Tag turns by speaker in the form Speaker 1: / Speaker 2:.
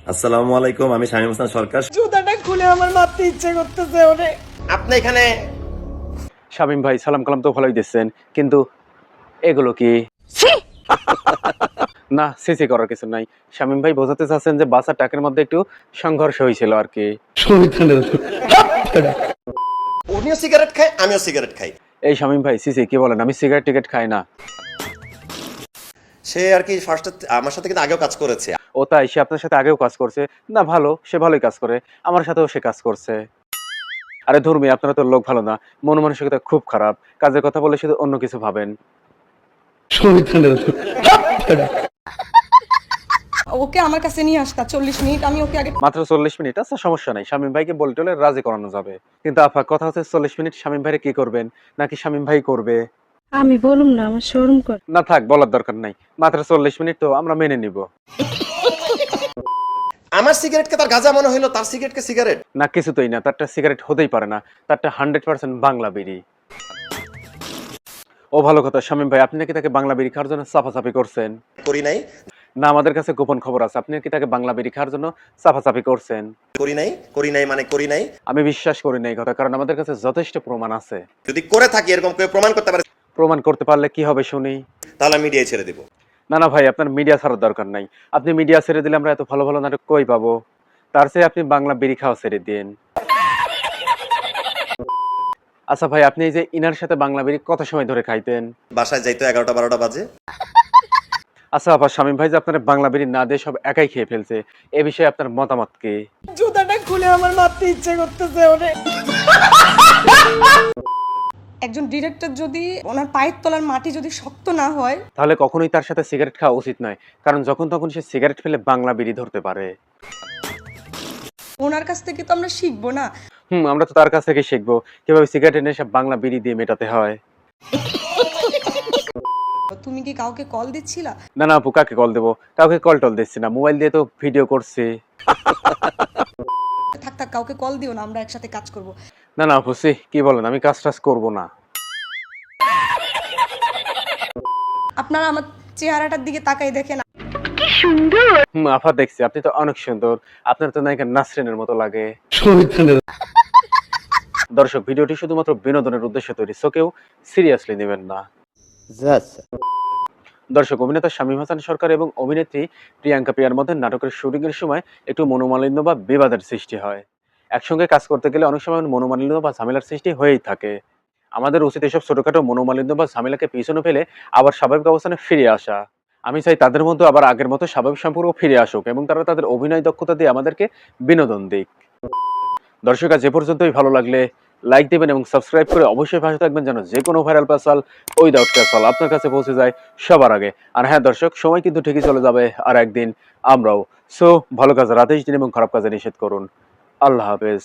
Speaker 1: আসসালামু আলাইকুম, আমি শামীম হাসান সরকার।
Speaker 2: জুতাটা খুলে আমার মারতে ইচ্ছে করতেছে ওরে।
Speaker 3: আপনি এখানে
Speaker 4: শামীম ভাই সালাম কালাম তো ভালোই দিচ্ছেন, কিন্তু এগুলো কি? না, সিসি করার কিছু নাই। শামীম ভাই বোঝাতে চাচ্ছেন যে বাসা ট্রাকের মধ্যে একটু সংঘর্ষ হয়েছিল আর কি।
Speaker 3: উনিও সিগারেট খায়, আমিও সিগারেট খাই।
Speaker 4: এই শামীম ভাই সিসি কি বলেন? আমি সিগারেট টিকেট খাই না।
Speaker 3: সে আর কি ফার্স্টে আমার সাথে কিন্তু আগেও কাজ করেছে।
Speaker 4: ও তাই? সে আপনার সাথে আগেও কাজ করছে? না ভালো, সে ভালোই কাজ করে, আমার সাথেও সে কাজ করছে। আরে ধর্মী, আপনারা তো লোক ভালো না, মন মানসিকতা খুব খারাপ, কাজের কথা বলে শুধু অন্য কিছু ভাবেন।
Speaker 2: ওকে আমার কাছে নিয়ে আসতা 40 মিনিট, আমি ওকে আগে
Speaker 4: মাত্র 40 মিনিট? আচ্ছা সমস্যা নাই, শামীম ভাইকে বলে টলে রাজি করানো যাবে। কিন্তু আপা কথা হচ্ছে 40 মিনিট শামীম ভাইরে কি করবেন, নাকি শামীম ভাই করবে?
Speaker 5: আমি বলুম না, আমার শরম করে।
Speaker 4: না থাক, বলার দরকার নাই, মাত্র 40 মিনিট তো আমরা মেনে নিব।
Speaker 3: আমার সিগারেটকে তার গাঁজা মনে হইলো, তার সিগারেটকে সিগারেট।
Speaker 4: না কিছুতেই না, তারটা সিগারেট হতেই পারে না, তারটা 100% বাংলা বিড়ি। ও ভালো কথা, শামীম ভাই আপনি নাকি তাকে বাংলা বিড়ি খাওয়ার জন্য চাপাচাপি করছেন?
Speaker 3: করি নাই,
Speaker 4: না, আমাদের কাছে গোপন খবর আছে, আপনি নাকি তাকে বাংলা বিড়ি খাওয়ার জন্য চাপাচাপি করছেন।
Speaker 3: করি নাই, করি নাই মানে করি নাই।
Speaker 4: আমি বিশ্বাস করি না এই কথা, কারণ আমাদের কাছে যথেষ্ট প্রমাণ আছে।
Speaker 3: যদি করে থাকি এরকম কেউ প্রমাণ করতে পারে,
Speaker 4: প্রমাণ করতে পারলে কি হবে শুনি?
Speaker 3: তাহলে আমি মিডিয়ায় ছেড়ে দিব।
Speaker 4: না না ভাই, আপনার মিডিয়া ছাড়ার দরকার নাই। আপনি মিডিয়া ছেড়ে দিলে আমরা এত ভালো ভালো নাটক কই পাবো? তার চেয়ে আপনি বাংলা বিড়ি খাওয়া ছেড়ে দিন। আচ্ছা ভাই, আপনি এই যে ইনার সাথে বাংলা বিড়ি কত সময় ধরে খাইতেন?
Speaker 3: বাসায় যাইতো 11টা 12টা বাজে।
Speaker 4: আচ্ছা আপা, শামীম ভাই যে আপনার বাংলা বিড়ি না দিয়ে সব একাই খেয়ে ফেলছে, এ বিষয়ে আপনার মতামত কি?
Speaker 2: জুতাটা খুলে আমার মারতে ইচ্ছে করতেছে ওরে। একজন ডিরেক্টর যদি ওনার পায়ের তলার মাটি যদি শক্ত না হয়,
Speaker 4: তাহলে কখনোই তার সাথে সিগারেট খাওয়া উচিত নয়, কারণ যখন তখন সে সিগারেট ফেলে বাংলা বিড়ি ধরতে পারে।
Speaker 2: ওনার কাছ থেকে তো আমরা শিখবো না।
Speaker 4: আমরা তো তার কাছ থেকে শিখবো কিভাবে সিগারেটের নেশা বাংলা বিড়ি দিয়ে মেটাতে হয়।
Speaker 2: তুমি কি কাউকে কল দিচ্ছিলা?
Speaker 4: না না আপু, কাকে কল দেবো? কাউকে কল টল দিচ্ছি না, মোবাইল দিয়ে তো ভিডিও করছি।
Speaker 2: থাক থাক, কাউকে কল দিও না, আমরা একসাথে কাজ করব।
Speaker 4: না না আপু, সি কি বলেন, আমি কাজ টাজ করবো না।
Speaker 2: আপনারা আমার চেহারাটার দিকে তাকাই দেখেন।
Speaker 4: আফা দেখছি, আপনি তো অনেক সুন্দর, আপনার তো নায়িকা নাসরিনের মতো লাগে। দর্শক, ভিডিওটি শুধুমাত্র বিনোদনের উদ্দেশ্যে তৈরি, সো কেউ সিরিয়াসলি নেবেন না। দর্শক, অভিনেতা শামীম হাসান সরকার এবং অভিনেত্রী প্রিয়াঙ্কা প্রিয়ার মধ্যে নাটকের শুটিং এর সময় একটু মনোমালিন্য বা বিবাদের সৃষ্টি হয়। একসঙ্গে কাজ করতে গেলে অনেক সময় মনোমালিন্য বা ঝামেলার সৃষ্টি হয়েই থাকে। আমাদের উচিত এসব ছোটখাটো মনোমালিন্য বা ঝামেলাকে পিছনে ফেলে আবার স্বাভাবিক অবস্থানে ফিরে আসা। আমি চাই তাদের মধ্যে আবার আগের মতো স্বাভাবিক সম্পর্ক ফিরে আসুক এবং তারা তাদের অভিনয় দক্ষতা দিয়ে আমাদেরকে বিনোদন দিক। দর্শক, আজ এ পর্যন্তই। ভালো লাগলে লাইক দিবেন এবং সাবস্ক্রাইব করে অবশ্যই পাশে থাকবেন, যেন যে কোনো ভাইরাল পাসাল উইদাউট ক্যাসাল আপনার কাছে পৌঁছে যায় সবার আগে। আর হ্যাঁ দর্শক, সময় কিন্তু ঠিকই চলে যাবে আর একদিন আমরাও। সো ভালো কাজ রাতেই দিন এবং খারাপ কাজে নিষেধ করুন। আল্লাহ হাফেজ।